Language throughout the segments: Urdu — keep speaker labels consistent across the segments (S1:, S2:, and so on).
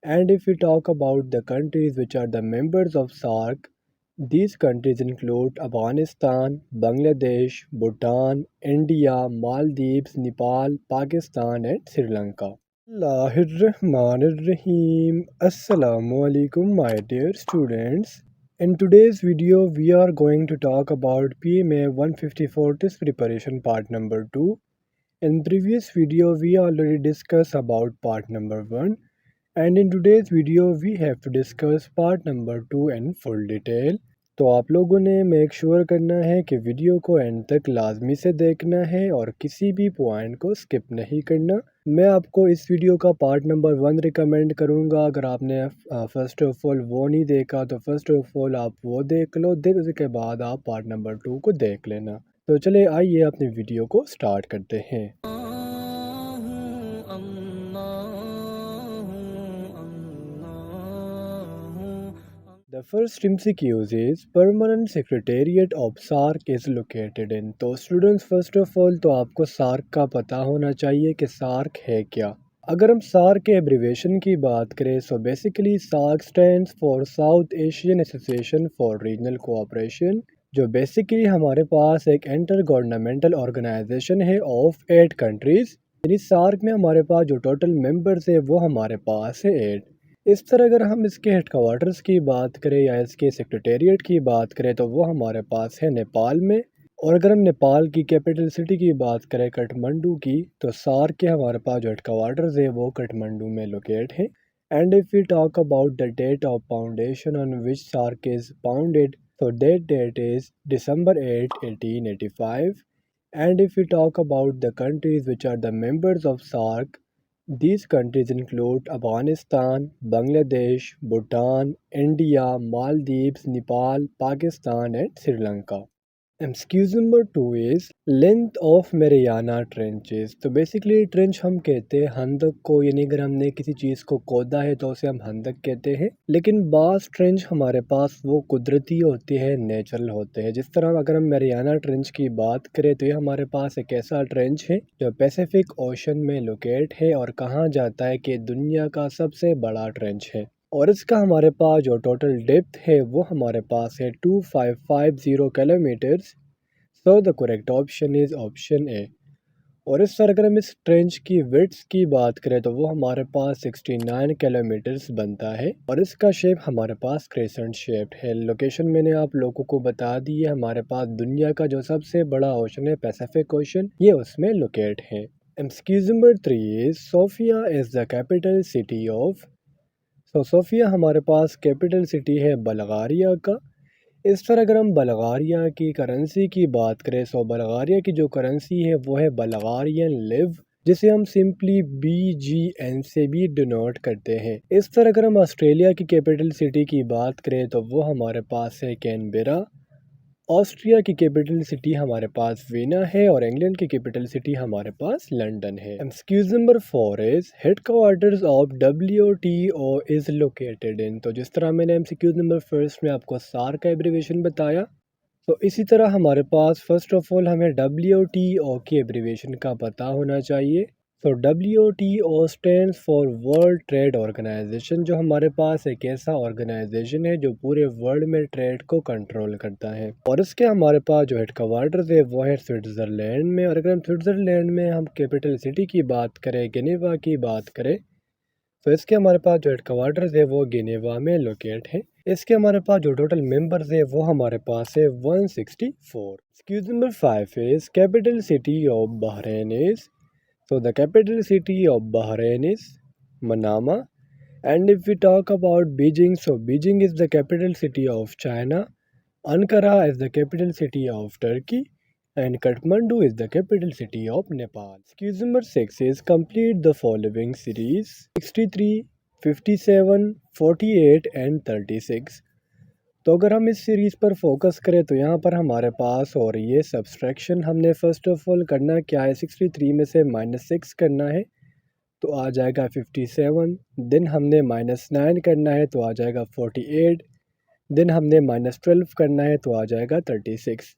S1: And if we talk about the countries which are the members of SAARC, these countries include Afghanistan, Bangladesh, Bhutan, India, Maldives, Nepal, Pakistan, and Sri Lanka. Bismillahirrahmanirrahim. Assalamu alaikum, my dear students. In today's video, we are going to talk about PMA 154 test preparation part number 2. In previous video, we already discussed about part number 1. And in today's video, we have to discuss part number 2 in full detail. تو آپ لوگوں نے میک شور کرنا ہے کہ ویڈیو کو اینڈ تک لازمی سے دیکھنا ہے اور کسی بھی پوائنٹ کو سکپ نہیں کرنا. میں آپ کو اس ویڈیو کا پارٹ نمبر 1 ریکمینڈ کروں گا. اگر آپ نے فرسٹ آف آل وہ نہیں دیکھا تو فرسٹ آف آل آپ وہ دیکھ لو، دین اس کے بعد آپ پارٹ نمبر 2 کو دیکھ لینا. تو چلے آئیے اپنی ویڈیو کو سٹارٹ کرتے ہیں. The first MCQ is Permanent Secretariat of SAARC is located in. تو students first of all تو آپ کو SAARC کا پتہ ہونا چاہیے کہ SAARC ہے کیا. اگر ہم SAARC کے ایبریویشن کی بات کریں so basically SAARC stands for South Asian Association for Regional Cooperation، جو بیسیکلی ہمارے پاس ایک انٹر گورنمنٹل آرگنائزیشن ہے آف 8 کنٹریز. یعنی SAARC میں ہمارے پاس جو ٹوٹل ممبرز ہیں وہ ہمارے پاس ہے 8. اس طرح اگر ہم اس کے ہیڈ کوارٹرز کی بات کریں یا اس کے سیکریٹریٹ کی بات کریں تو وہ ہمارے پاس ہے نیپال میں. اور اگر ہم نیپال کی کیپٹل سٹی کی بات کریں کٹھمنڈو کی، تو SAARC کے ہمارے پاس جو ہیڈ کوارٹرز ہے وہ کٹھمنڈو میں لوکیٹ ہیں. And if we talk about the date of foundation on which SAARC is founded, so that date is December 8, 1885. And if we talk about the countries which are the members of SAARC, these countries include Afghanistan, Bangladesh, Bhutan, India, Maldives, Nepal, Pakistan, and Sri Lanka. MCQ number 2 is length of Mariana Trenches. تو بیسیکلی ٹرنچ ہم کہتے ہیں ہندق کو، یعنی اگر ہم نے کسی چیز کو کھودا ہے تو اسے ہم ہندق کہتے ہیں. لیکن بعض ٹرنچ ہمارے پاس وہ قدرتی ہوتے ہیں، نیچرل ہوتے ہیں. جس طرح اگر ہم میریانا ٹرنچ کی بات کریں تو یہ ہمارے پاس ایک ایسا ٹرنچ ہے جو پیسیفک اوشن میں لوکیٹ ہے اور کہا جاتا ہے کہ دنیا کا سب سے بڑا ٹرنچ ہے. اور اس کا ہمارے پاس جو ٹوٹل ڈیپتھ ہے وہ ہمارے پاس ہے 2550 kilometres. So the correct option is option A. اور اس طرح اگر ہم اس ٹرنچ کی وڈتھ کی بات کریں تو وہ ہمارے پاس 69 کلومیٹرز بنتا ہے. اور اس کا شیپ ہمارے پاس کریسنٹ شیپ ہے. لوکیشن میں نے آپ لوگوں کو بتا دی ہے. ہمارے پاس دنیا کا جو سب سے بڑا اوشن ہے پیسیفک اوشن، یہ اس میں لوکیٹ ہے. MCQ number 3 is Sofia is the capital city of. صوفیہ ہمارے پاس کیپٹل سٹی ہے بلغاریہ کا. اس طرح اگر ہم بلغاریہ کی کرنسی کی بات کریں بلغاریہ کی جو کرنسی ہے وہ ہے بلغارین لیو، جسے ہم سمپلی BGN سے بھی ڈینوٹ کرتے ہیں. اس طرح اگر ہم آسٹریلیا کی کیپٹل سٹی کی بات کریں تو وہ ہمارے پاس ہے کینبرا. آسٹریا کی کیپٹل سٹی ہمارے پاس وینا ہے اور انگلینڈ کی کیپٹل سٹی ہمارے پاس لنڈن ہے. MCQ number 4 is headquarters of WTO is located in. تو جس طرح میں نے MCQ نمبر 1 میں آپ کو SAARC کا ایبریویشن بتایا، تو اسی طرح ہمارے پاس فرسٹ آف آل ہمیں WTO کی ایبریویشن کا پتہ ہونا چاہیے. تو WTO stands for World Trade Organization، جو ہمارے پاس ایک ایسا آرگنائزیشن ہے جو پورے ورلڈ میں ٹریڈ کو کنٹرول کرتا ہے. اور اس کے ہمارے پاس جو ہیڈ کوارٹرز ہے وہ ہے سوئٹزرلینڈ میں. اور اگر ہم سوئٹزرلینڈ میں ہم کیپٹل سٹی کی بات کریں، جنیوا کی بات کریں، تو اس کے ہمارے پاس جو ہیڈ کوارٹرز ہے وہ جنیوا میں لوکیٹ ہے. اس کے ہمارے پاس جو ٹوٹل ممبرز ہے وہ ہمارے پاس ہے 164. MCQ number 5 is capital city of Bahrain is. So the capital city of Bahrain is Manama. And if we talk about Beijing, so Beijing is the capital city of China. Ankara is the capital city of Turkey. And Kathmandu is the capital city of Nepal. Excuse number 6 is complete the following series: 63, 57, 48 and 36. تو اگر ہم اس سیریز پر فوکس کریں تو یہاں پر ہمارے پاس ہو رہی ہے سبسٹریکشن. ہم نے فرسٹ آف آل کرنا کیا ہے، 63 میں سے -6 کرنا ہے تو آ جائے گا 57. دین ہم نے -9 کرنا ہے تو آ جائے گا 48. دین ہم نے -12 کرنا ہے تو آ جائے گا 36.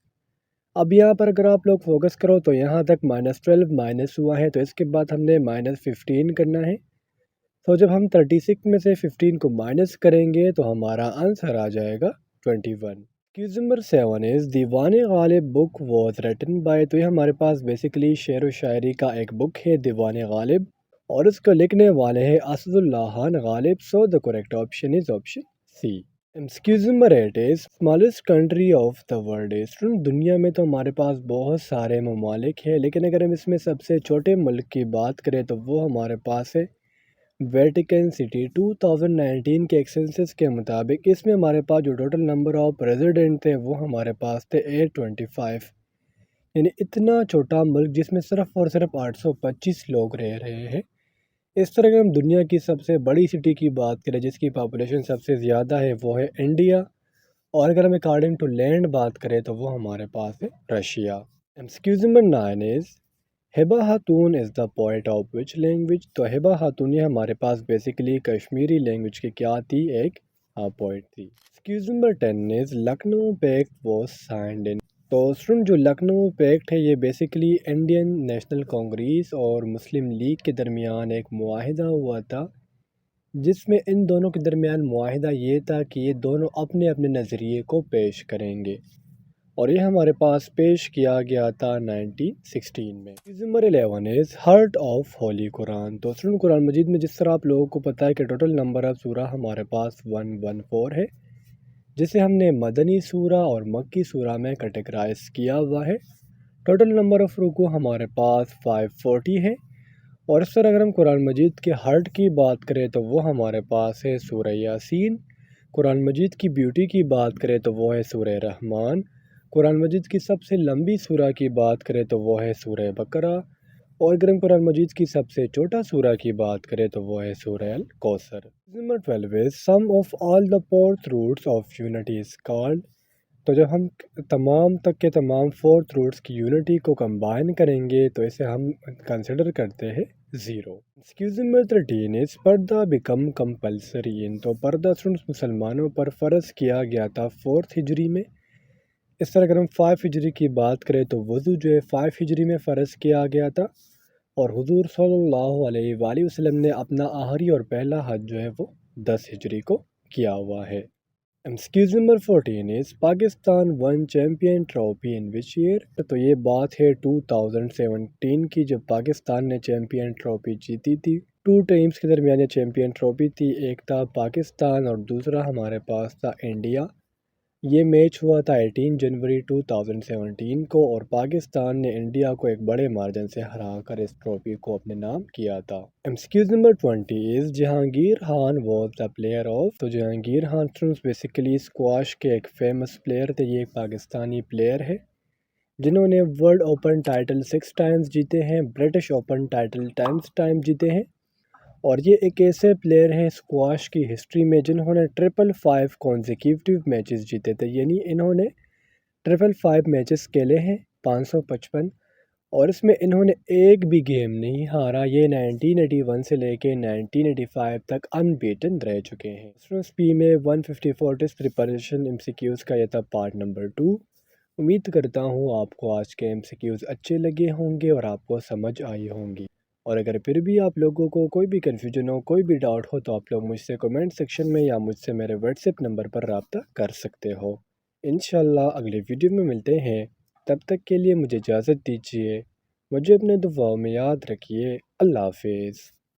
S1: اب یہاں پر اگر آپ لوگ فوکس کرو تو یہاں تک -12 مائنس ہوا ہے، تو اس کے بعد ہم نے -15 کرنا ہے. تو جب ہم 36 میں سے 15 کو مائنس کریں گے تو ہمارا آنسر آ جائے گا 21۔ کیوز نمبر 7 از دیوان غالب بک واز ریٹن بائی، تو یہ ہمارے پاس بیسیکلی شعر و شاعری کا ایک بک ہے دیوان غالب، اور اس کو لکھنے والے ہیں اسد اللہ Khan Ghalib. So the correct option is option C. Excuse number 8 is smallest country of the world is, دنیا میں تو ہمارے پاس بہت سارے ممالک ہیں، لیکن اگر ہم اس میں سب سے چھوٹے ملک کی بات کریں تو وہ ہمارے پاس ہے ویٹیکن سٹی۔ 2019 کے سینسس کے مطابق اس میں ہمارے پاس جو ٹوٹل نمبر آف ریزیڈنٹ تھے وہ ہمارے پاس تھے 825، یعنی اتنا چھوٹا ملک جس میں صرف اور صرف 825 لوگ رہ رہے ہیں۔ اس طرح اگر ہم دنیا کی سب سے بڑی سٹی کی بات کریں جس کی پاپولیشن سب سے زیادہ ہے وہ ہے انڈیا، اور اگر ہم اکارڈنگ ٹو لینڈ بات کریں تو وہ ہمارے پاس ہے رشیا۔ ایکسکیوز نمبر 9 از ہبہ خاتون از دا پوائٹ آف وچ لینگویج، تو ہبہ خاتون یہ ہمارے پاس بیسیکلی کشمیری لینگویج کی کیا تھی، ایک پوائٹ تھی۔ Excuse number 10 is Lucknow pact was signed in, تو جو لکھنؤ پیکٹ ہے یہ بیسیکلی انڈین نیشنل کانگریس اور مسلم لیگ کے درمیان ایک معاہدہ ہوا تھا، جس میں ان دونوں کے درمیان معاہدہ یہ تھا کہ یہ دونوں اپنے اپنے نظریے کو پیش کریں گے، اور یہ ہمارے پاس پیش کیا گیا تھا 1916 میں۔ Number 11 is heart of holy Quran, تو قرآن مجید میں جس طرح آپ لوگوں کو پتہ ہے کہ ٹوٹل نمبر آف سورہ ہمارے پاس 114 ہے، جسے ہم نے مدنی سورہ اور مکی سورہ میں کیٹیگرائز کیا ہوا ہے۔ ٹوٹل نمبر آف رکوع ہمارے پاس 540 ہے، اور اس طرح اگر ہم قرآن مجید کے ہارٹ کی بات کریں تو وہ ہمارے پاس ہے سورہ یاسین۔ قرآن مجید کی بیوٹی کی بات کریں تو وہ ہے سورہ رحمان۔ قرآن مجید کی سب سے لمبی سورہ کی بات کریں تو وہ ہے سورہ بقرہ، اور اگر ہم قرآن مجید کی سب سے چھوٹا سورہ کی بات کریں تو وہ ہے سورہ الکوثر۔ Number 12 is sum of all the fourth roots of unity is called، تو جب ہم تمام تک کے تمام فورتھ روٹس کی یونٹی کو کمبائن کریں گے تو اسے ہم کنسیڈر کرتے ہیں 0۔ ایکسکیوز نمبر 13 is پردہ بیکم کمپلسری ان، تو پردہ مسلمانوں پر فرض کیا گیا تھا 4 ہجری میں۔ اس طرح اگر ہم 5 ہجری کی بات کریں تو وضو جو ہے 5 ہجری میں فرض کیا گیا تھا، اور حضور صلی اللہ علیہ وآلہ وسلم نے اپنا آخری اور پہلا حج جو ہے وہ 10 ہجری کو کیا ہوا ہے۔ Excuse number 14 is Pakistan won champion trophy in which year, تو یہ بات ہے 2017 کی جب پاکستان نے چیمپئن ٹرافی جیتی تھی۔ 2 ٹیمز کے درمیان یہ چیمپئن ٹرافی تھی، ایک تھا پاکستان اور دوسرا ہمارے پاس تھا انڈیا۔ یہ میچ ہوا تھا 18 جنوری 2017 کو، اور پاکستان نے انڈیا کو ایک بڑے مارجن سے ہرا کر اس ٹرافی کو اپنے نام کیا تھا۔ Excuse number 20 is Jahangir Khan was the player of, تو جہانگیر خان بیسیکلی اسکواش کے ایک فیمس پلیئر تھے، یہ ایک پاکستانی پلیئر ہے جنہوں نے ورلڈ اوپن ٹائٹل 6 ٹائمز جیتے ہیں، برٹش اوپن ٹائٹل 10 ٹائم جیتے ہیں، اور یہ ایک ایسے پلیئر ہیں اسکواش کی ہسٹری میں جنہوں نے 555 کانزیکیوٹیو میچز جیتے تھے، یعنی انہوں نے 555 میچز کھیلے ہیں 555، اور اس میں انہوں نے ایک بھی گیم نہیں ہارا۔ یہ 1981 سے لے کے 1985 تک ان بیٹن رہ چکے ہیں۔ اسٹوڈنٹس پی میں 154 test preparation M C Qs کا یہ تھا پارٹ نمبر 2۔ امید کرتا ہوں آپ کو آج کے ایم سی کیوز اچھے لگے ہوں گے اور آپ کو سمجھ آئی ہوں گی، اور اگر پھر بھی آپ لوگوں کو کوئی بھی کنفیوژن ہو، کوئی بھی ڈاؤٹ ہو، تو آپ لوگ مجھ سے کمنٹ سیکشن میں یا مجھ سے میرے واٹس ایپ نمبر پر رابطہ کر سکتے ہو۔ انشاءاللہ اگلے ویڈیو میں ملتے ہیں، تب تک کے لیے مجھے اجازت دیجیے، مجھے اپنے دعاؤں میں یاد رکھیے۔ اللہ حافظ۔